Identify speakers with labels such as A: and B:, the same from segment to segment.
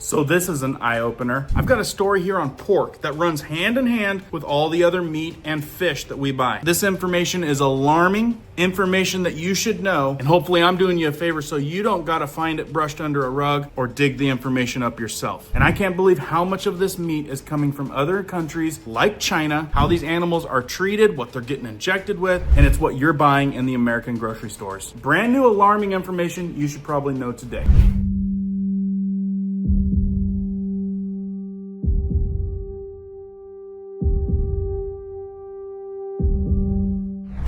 A: So this is an eye-opener. I've got a story here on pork that runs hand in hand with all the other meat and fish that we buy. This information is alarming, information that you should know, and hopefully I'm doing you a favor so you don't gotta find it brushed under a rug or dig the information up yourself. And I can't believe how much of this meat is coming from other countries like China, how these animals are treated, what they're getting injected with, and it's what you're buying in the American grocery stores. Brand new alarming information you should probably know today.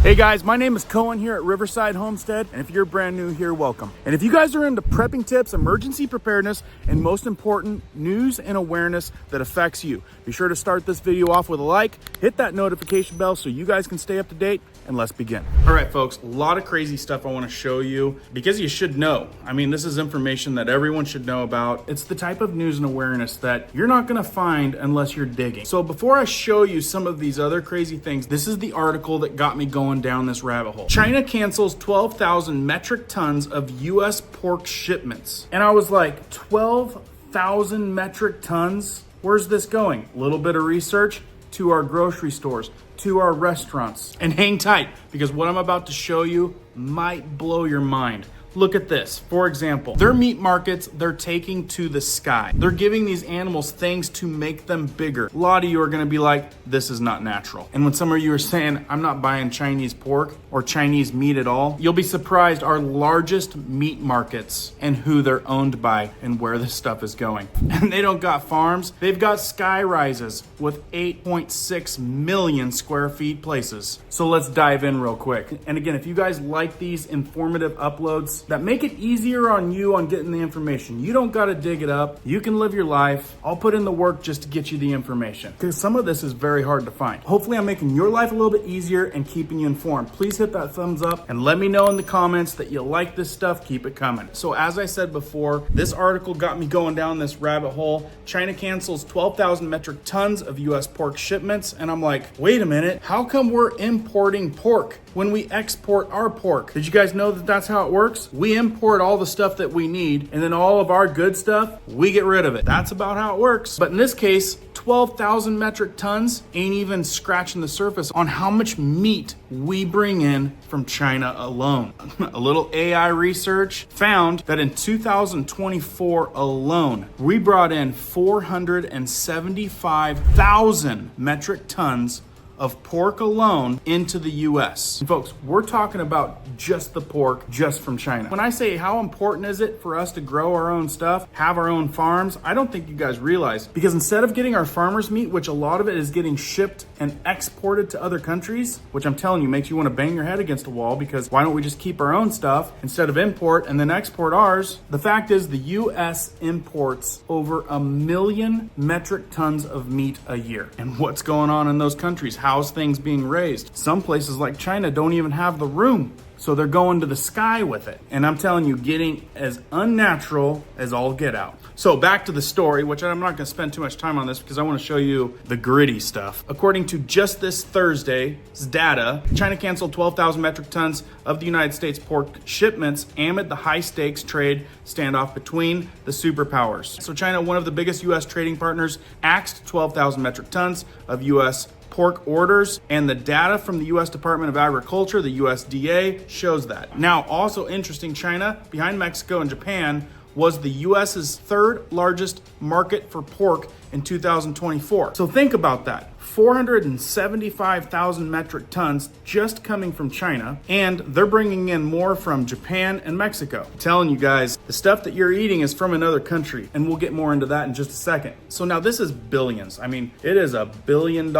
A: Hey guys, my name is Cohen here at Riverside Homestead, and if you're brand new here, welcome. And if you guys are into prepping tips, emergency preparedness, and most important, news and awareness that affects you, be sure to start this video off with a like, hit that notification bell so you guys can stay up to date, and let's begin. All right, folks, a lot of crazy stuff I want to show you because you should know. I mean, this is information that everyone should know about. It's the type of news and awareness that you're not going to find unless you're digging. So before I show you some of these other crazy things, this is the article that got me going down this rabbit hole. China cancels 12,000 metric tons of US pork shipments. And I was like, 12,000 metric tons? Where's this going? A little bit of research to our grocery stores, to our restaurants. And hang tight, because what I'm about to show you might blow your mind. Look at this. For example, their meat markets, they're taking to the sky. They're giving these animals things to make them bigger. A lot of you are gonna be like, this is not natural. And when some of you are saying, I'm not buying Chinese pork or Chinese meat at all, you'll be surprised our largest meat markets and who they're owned by and where this stuff is going. And they don't got farms, they've got sky rises with 8.6 million square feet places. So let's dive in real quick. And again, if you guys like these informative uploads, that make it easier on you on getting the information. You don't gotta dig it up. You can live your life. I'll put in the work just to get you the information, because some of this is very hard to find. Hopefully I'm making your life a little bit easier and keeping you informed. Please hit that thumbs up and let me know in the comments that you like this stuff. Keep it coming. So as I said before, this article got me going down this rabbit hole. China cancels 12,000 metric tons of US pork shipments. And I'm like, wait a minute, how come we're importing pork when we export our pork? Did you guys know that that's how it works? We import all the stuff that we need, and then all of our good stuff, we get rid of it. That's about how it works. But in this case, 12,000 metric tons ain't even scratching the surface on how much meat we bring in from China alone. A little AI research found that in 2024 alone, we brought in 475,000 metric tons of pork alone into the US. And folks, we're talking about just the pork, just from China. When I say how important is it for us to grow our own stuff, have our own farms, I don't think you guys realize, because instead of getting our farmers meat, which a lot of it is getting shipped and exported to other countries, which I'm telling you makes you want to bang your head against a wall, because why don't we just keep our own stuff instead of import and then export ours? The fact is the US imports over 1 million metric tons of meat a year. And what's going on in those countries? How's things being raised? Some places like China don't even have the room, so they're going to the sky with it. And I'm telling you, getting as unnatural as all get out. So back to the story, which I'm not gonna spend too much time on this because I wanna show you the gritty stuff. According to just this Thursday's data, China canceled 12,000 metric tons of the United States pork shipments amid the high stakes trade standoff between the superpowers. So China, one of the biggest US trading partners, axed 12,000 metric tons of US pork orders, and the data from the US Department of Agriculture, the USDA, shows that. Now, also interesting, China, behind Mexico and Japan, was the US's third largest market for pork in 2024. So think about that. 475,000 metric tons just coming from China, and they're bringing in more from Japan and Mexico. I'm telling you guys, the stuff that you're eating is from another country, and we'll get more into that in just a second. So now this is billions. I mean, it is $1 billion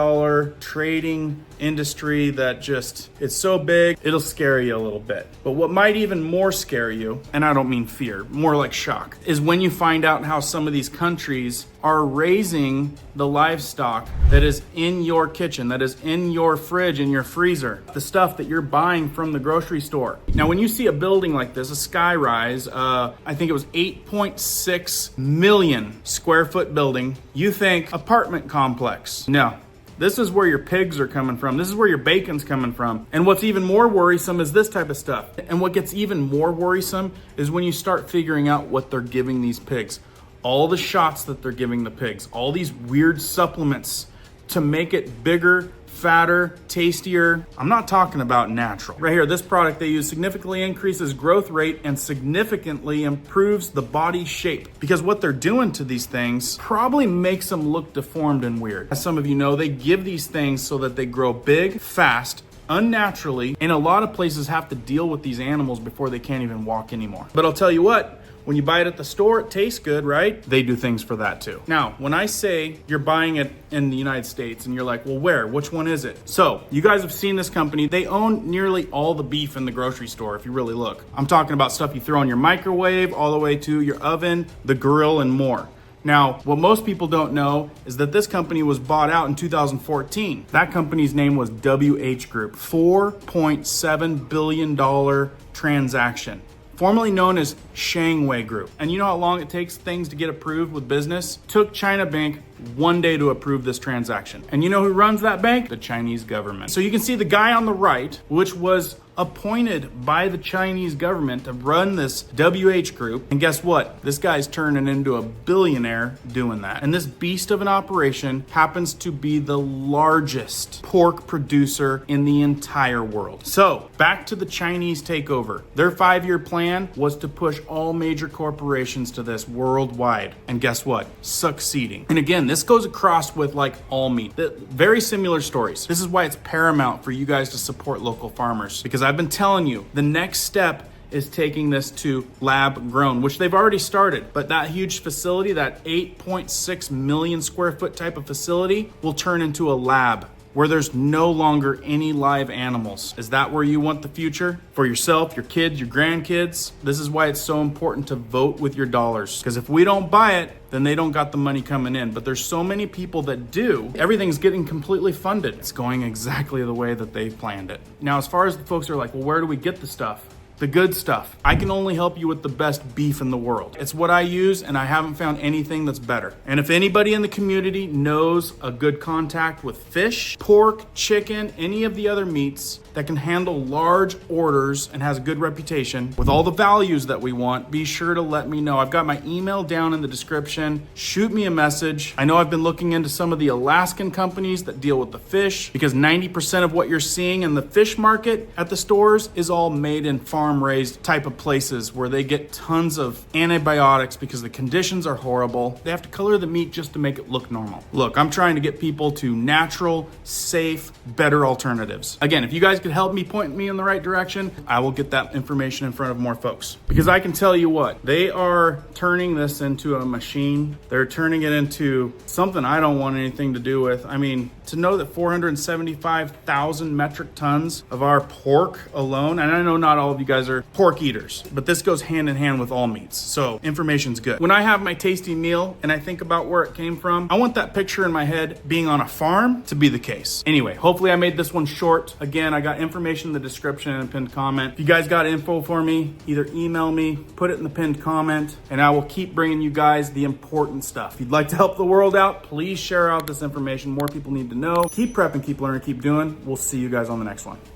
A: trading industry that just, it's so big, it'll scare you a little bit. But what might even more scare you, and I don't mean fear, more like shock, is when you find out how some of these countries are raising the livestock that is in your kitchen, that is in your fridge, in your freezer, the stuff that you're buying from the grocery store. Now, when you see a building like this, a sky rise, I think it was 8.6 million square foot building, you think apartment complex. No. This is where your pigs are coming from. This is where your bacon's coming from. And what's even more worrisome is this type of stuff. And what gets even more worrisome is when you start figuring out what they're giving these pigs. all the shots that they're giving the pigs, all these weird supplements to make it bigger, fatter, tastier. I'm not talking about natural. Right here, this product they use significantly increases growth rate and significantly improves the body shape, because what they're doing to these things probably makes them look deformed and weird. As some of you know, they give these things so that they grow big, fast, unnaturally, and a lot of places have to deal with these animals before they can't even walk anymore. But I'll tell you what, when you buy it at the store, it tastes good, right? They do things for that too. Now, when I say you're buying it in the United States and you're like, well, where? Which one is it? So you guys have seen this company. They own nearly all the beef in the grocery store, if you really look. I'm talking about stuff you throw in your microwave, all the way to your oven, the grill, and more. Now, what most people don't know is that this company was bought out in 2014. That company's name was WH Group, $4.7 billion transaction, formerly known as Shangwei Group. And you know how long it takes things to get approved with business? Took China Bank 1 day to approve this transaction. And you know who runs that bank? The Chinese government. So you can see the guy on the right, which was appointed by the Chinese government to run this WH Group. And guess what? This guy's turning into a billionaire doing that. And this beast of an operation happens to be the largest pork producer in the entire world. So back to the Chinese takeover. Their 5-year plan was to push all major corporations to this worldwide. And guess what? Succeeding. And again, this goes across with like all meat. Very similar stories. This is why it's paramount for you guys to support local farmers, because I've been telling you, the next step is taking this to lab grown, which they've already started. But that huge facility, that 8.6 million square foot type of facility, will turn into a lab where there's no longer any live animals. Is that where you want the future? For yourself, your kids, your grandkids? This is why it's so important to vote with your dollars. Because if we don't buy it, then they don't got the money coming in. But there's so many people that do. Everything's getting completely funded. It's going exactly the way that they planned it. Now, as far as the folks are like, well, where do we get the stuff? The good stuff. I can only help you with the best beef in the world. It's what I use, and I haven't found anything that's better. And if anybody in the community knows a good contact with fish, pork, chicken, any of the other meats that can handle large orders and has a good reputation with all the values that we want, be sure to let me know. I've got my email down in the description. Shoot me a message. I know I've been looking into some of the Alaskan companies that deal with the fish, because 90% of what you're seeing in the fish market at the stores is all made in farm-raised type of places where they get tons of antibiotics because the conditions are horrible. They have to color the meat just to make it look normal. Look, I'm trying to get people to natural, safe, better alternatives. Again, if you guys could help me, point me in the right direction, I will get that information in front of more folks. Because I can tell you what, they are turning this into a machine. They're turning it into something I don't want anything to do with. I mean, to know that 475,000 metric tons of our pork alone, and I know not all of you guys are pork eaters, but this goes hand in hand with all meats. So information's good. When I have my tasty meal and I think about where it came from, I want that picture in my head being on a farm to be the case. Anyway, hopefully I made this one short. Again, I got information in the description and a pinned comment. If you guys got info for me, either email me, put it in the pinned comment, and I will keep bringing you guys the important stuff. If you'd like to help the world out, please share out this information. More people need to know. Keep prepping, keep learning, keep doing. We'll see you guys on the next one.